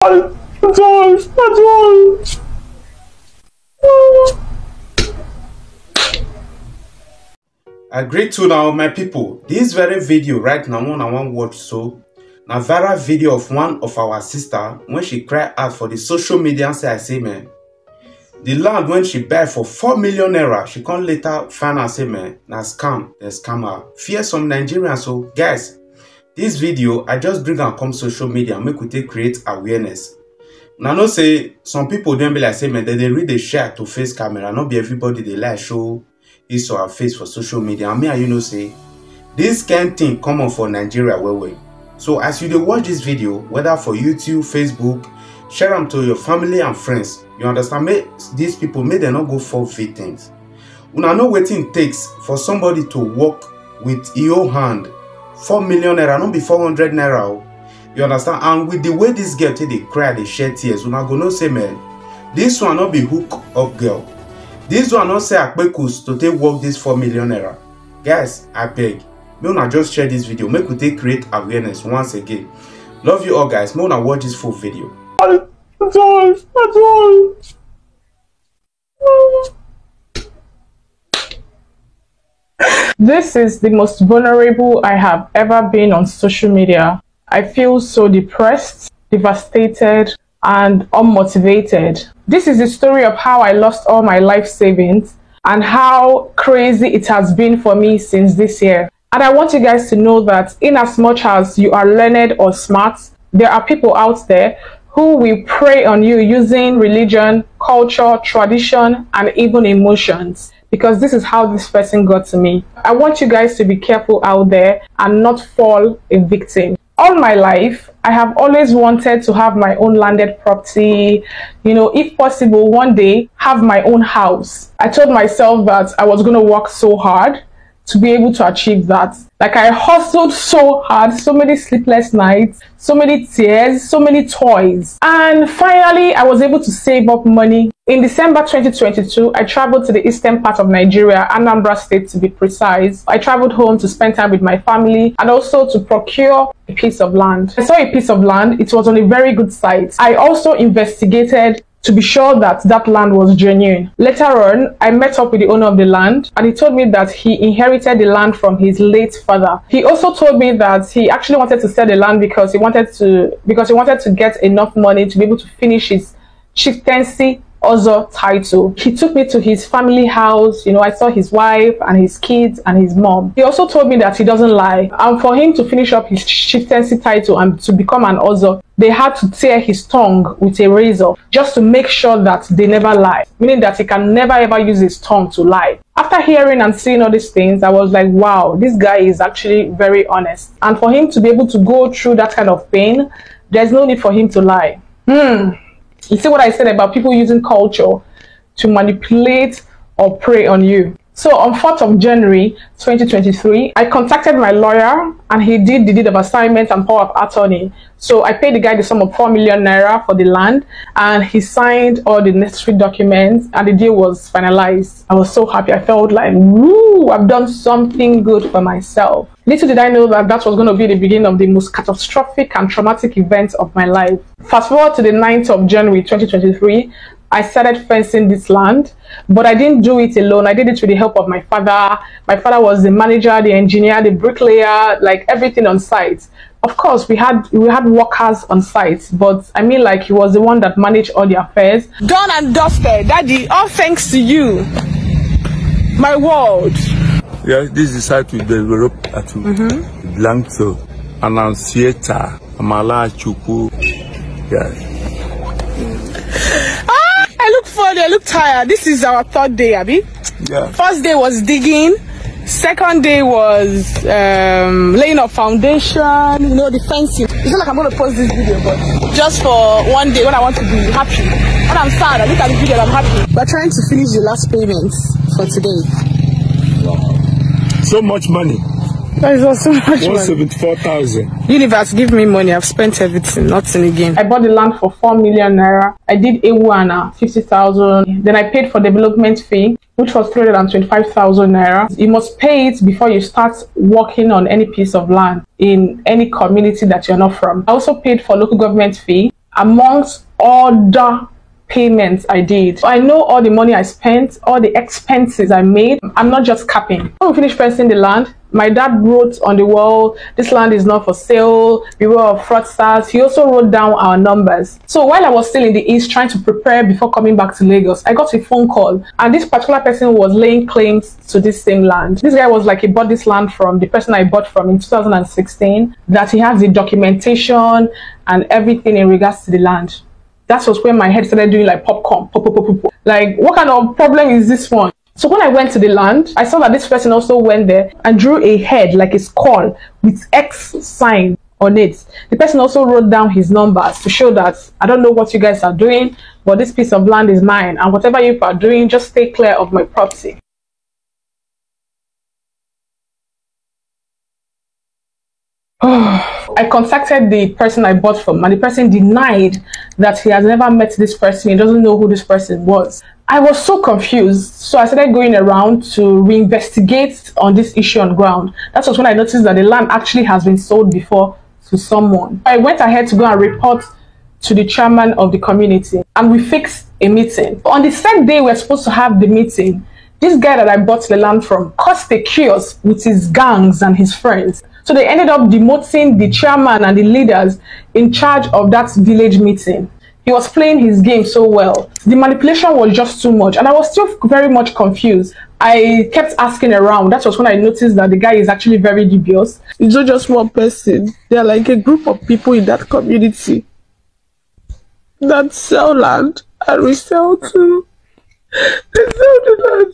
That's all. I greet to now my people. This very video right now one I want watch so na viral video of one of our sister when she cried out for the social media and say I say man the land when she buy for 4 million naira she can't later find and say man na scam, the scammer. Fear some Nigerians. So guys, this video I just bring and come social media make we take create awareness. Now no say some people don't be like say man they read the share to face camera, not be everybody they like show his or her face for social media. And me and you know say this kind thing common for Nigeria well. So as you dey watch this video, whether for YouTube, Facebook, share them to your family and friends. You understand? Make these people make them not go for victims. Una know wetin it takes for somebody to work with your hand 4 million naira, not be 400 naira. You understand? And with the way this girl take they cry, they shed tears, una go know say man, this one not be hook up girl. This one not say akpekus to take work this 4 million naira. Guys, I beg, may una just share this video. Make we take create awareness once again. Love you all guys. May una watch this full video. That's all. This is the most vulnerable I have ever been on social media. I feel so depressed, devastated, and unmotivated. This is the story of how I lost all my life savings and how crazy it has been for me since this year. And I want you guys to know that in as much as you are learned or smart, there are people out there who will prey on you using religion, culture, tradition, and even emotions. Because this is how this person got to me. I want you guys to be careful out there and not fall a victim. All my life, I have always wanted to have my own landed property, you know, if possible, one day have my own house. I told myself that I was going to work so hard to be able to achieve that. Like I hustled so hard, so many sleepless nights, so many tears, so many toys. And finally, I was able to save up money. In December 2022, I traveled to the eastern part of Nigeria, Anambra State to be precise. I traveled home to spend time with my family and also to procure a piece of land. I saw a piece of land. It was on a very good site. I also investigated to be sure that that land was genuine. Later on, I met up with the owner of the land and he told me that he inherited the land from his late father. He also told me that he actually wanted to sell the land because he wanted to get enough money to be able to finish his chieftaincy Ozo title. He took me to his family house. You know, I saw his wife and his kids and his mom. He also told me that he doesn't lie. And for him to finish up his chieftaincy title and to become an Ozo, they had to tear his tongue with a razor just to make sure that they never lie. Meaning that he can never ever use his tongue to lie. After hearing and seeing all these things, I was like, wow, this guy is actually very honest. And for him to be able to go through that kind of pain, there's no need for him to lie. You see what I said about people using culture to manipulate or prey on you. So on 4th of January 2023, I contacted my lawyer and he did the deed of assignment and power of attorney. So I paid the guy the sum of 4 million naira for the land and he signed all the necessary documents and the deal was finalized. I was so happy. I felt like, woo, I've done something good for myself. Little did I know that that was going to be the beginning of the most catastrophic and traumatic event of my life. Fast forward to the 9th of January 2023, I started fencing this land, but I didn't do it alone. I did it with the help of my father. My father was the manager, the engineer, the bricklayer, like everything on site. Of course, we had workers on site, but I mean, like, he was the one that managed all the affairs. Done and dusted, Daddy. All thanks to you, my world. Yeah, this is the site we developed at Blanco, Annunciata, Amala Chuku. Yeah. I look funny, I look tired. This is our 3rd day, Abby. Yeah. First day was digging. Second day was laying a foundation, you know, the fencing. It's not like I'm going to post this video, but just for one day when I want to be happy. When I'm sad, I look at the video and I'm happy. We're trying to finish the last payment for today. Wow. So much money. That is also so much 174,000. Universe, give me money. I've spent everything, nothing again. I bought the land for 4 million naira. I did Ewana 50,000. Then I paid for development fee, which was 325,000 naira. You must pay it before you start working on any piece of land in any community that you're not from. I also paid for local government fee amongst other payments I did. I know all the money I spent, all the expenses I made. I'm not just capping. When we finished fencing the land, my dad wrote on the wall, this land is not for sale, beware of fraudsters. He also wrote down our numbers. So while I was still in the East trying to prepare before coming back to Lagos, I got a phone call, and this particular person was laying claims to this same land. This guy was like, he bought this land from the person I bought from in 2016, that he has the documentation and everything in regards to the land. That was when my head started doing like popcorn. Pop, pop, pop, pop, pop. Like, what kind of problem is this one? So when I went to the land, I saw that this person also went there and drew a head, like a skull, with X sign on it. The person also wrote down his numbers to show that I don't know what you guys are doing, but this piece of land is mine, and whatever you are doing, just stay clear of my property. I contacted the person I bought from, and the person denied that he has never met this person. He doesn't know who this person was. I was so confused, so I started going around to reinvestigate on this issue on ground. That was when I noticed that the land actually has been sold before to someone. I went ahead to go and report to the chairman of the community, and we fixed a meeting. On the same day we were supposed to have the meeting, this guy that I bought the land from caused a chaos with his gangs and his friends. So they ended up demoting the chairman and the leaders in charge of that village meeting. He was playing his game so well. The manipulation was just too much, and I was still very much confused. I kept asking around. That was when I noticed that the guy is actually very dubious. It's not just one person. They're like a group of people in that community that sell land and resell too. They sell the land.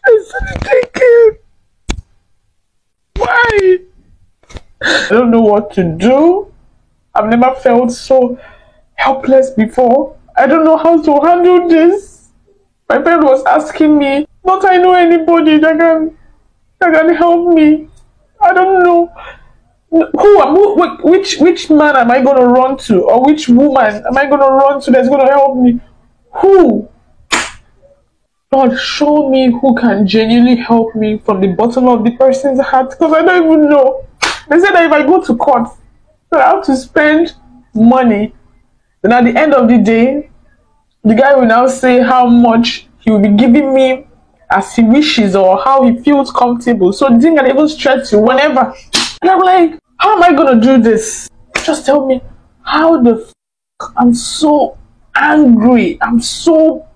They sell the taking. Why? I don't know what to do. I've never felt so helpless before. I don't know how to handle this. My friend was asking me, don't I know anybody that can help me? I don't know. Which man am I going to run to? Or which woman am I going to run to that's going to help me? Who? Lord, show me who can genuinely help me from the bottom of the person's heart, because I don't even know. They said that if I go to court, I have to spend money. Then at the end of the day, the guy will now say how much he will be giving me as he wishes or how he feels comfortable. So the thing can even stretch you whenever. And I'm like, how am I going to do this? Just tell me, how the f***? I'm so angry. I'm so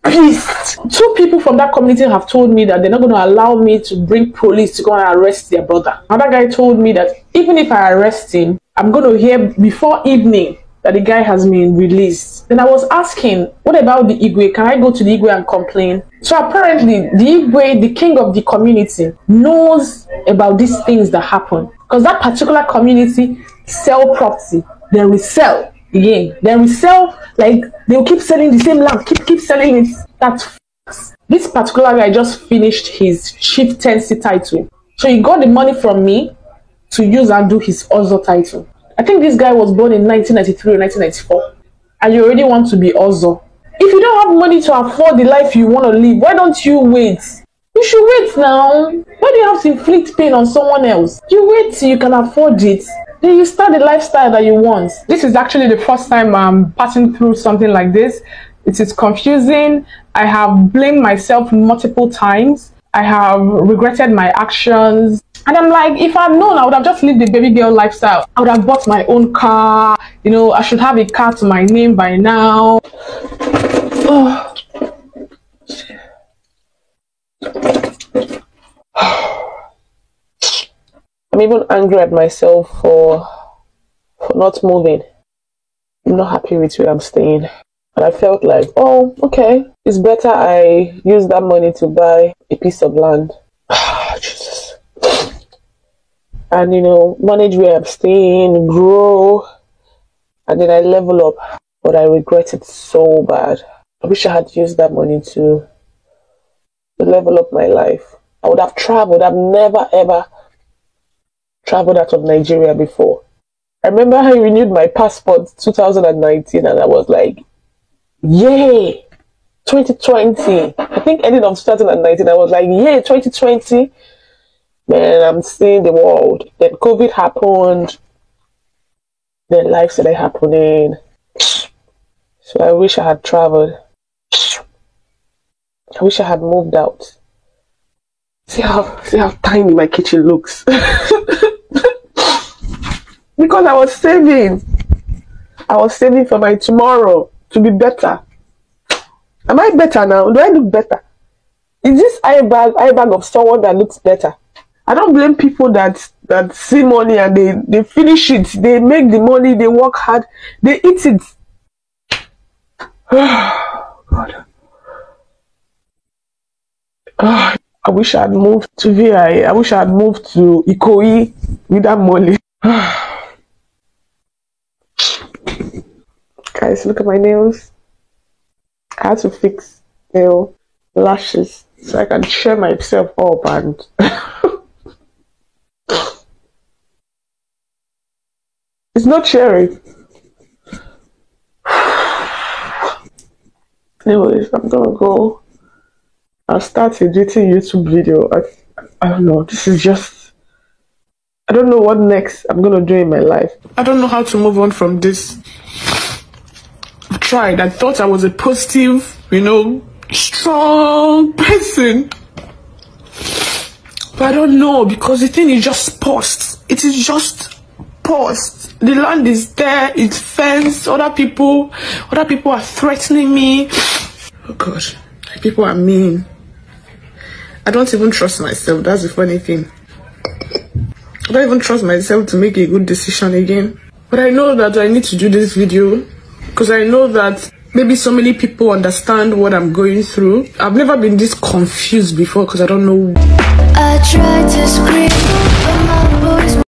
pissed. Two people from that community have told me that they're not going to allow me to bring police to go and arrest their brother. Another guy told me that even if I arrest him, I'm going to hear before evening that the guy has been released. Then I was asking, what about the Igwe? Can I go to the Igwe and complain? So apparently the Igwe, the king of the community, knows about these things that happen, because that particular community sell property, they resell again, they resell, like they'll keep selling the same land, keep selling it. That's this particular guy just finished his chieftaincy title, so he got the money from me to use and do his Ozo title. I think this guy was born in 1993 or 1994, and you already want to be Ozo. If you don't have money to afford the life you want to live, why don't you wait? You should wait now. Why do you have to inflict pain on someone else? You wait till you can afford it. Then you start the lifestyle that you want. This is actually the first time I'm passing through something like this. It is confusing. I have blamed myself multiple times. I have regretted my actions. And I'm like, if I'd known, I would have just lived the baby girl lifestyle. I would have bought my own car. You know, I should have a car to my name by now. Oh. I'm even angry at myself for not moving. I'm not happy with where I'm staying. And I felt like, oh, okay, it's better I use that money to buy a piece of land. Jesus. And, you know, manage where I'm staying, grow, and then I level up. But I regret it so bad. I wish I had used that money to level up my life. I would have traveled. I've never ever traveled out of Nigeria before. I remember I renewed my passport 2019, and I was like, yay, 2020. I think ending of 2019, I was like, yay, 2020. Man, I'm seeing the world. Then COVID happened. Then life started happening. So I wish I had traveled. I wish I had moved out. See how tiny my kitchen looks. Because I was saving. I was saving for my tomorrow to be better. Am I better now? Do I look better? Is this eye bag of someone that looks better? I don't blame people that see money and they finish it. They make the money, they work hard, they eat it. God. I wish I had moved to VI. I wish I had moved to Ikoyi with that money. Guys, look at my nails. I had to fix nail lashes so I can cheer myself up and it's not cheering. Anyways, I'm gonna go. I'll start editing YouTube video. I don't know. This is just, I don't know what next I'm gonna do in my life. I don't know how to move on from this. I've tried. I thought I was a positive, strong person. But I don't know, because the thing is just paused. It is just paused. The land is there, it's fenced. Other people are threatening me. Oh God, people are mean. I don't even trust myself. That's the funny thing. I don't even trust myself to make a good decision again. But I know that I need to do this video because I know that maybe so many people understand what I'm going through. I've never been this confused before because I don't know. I tried to scream.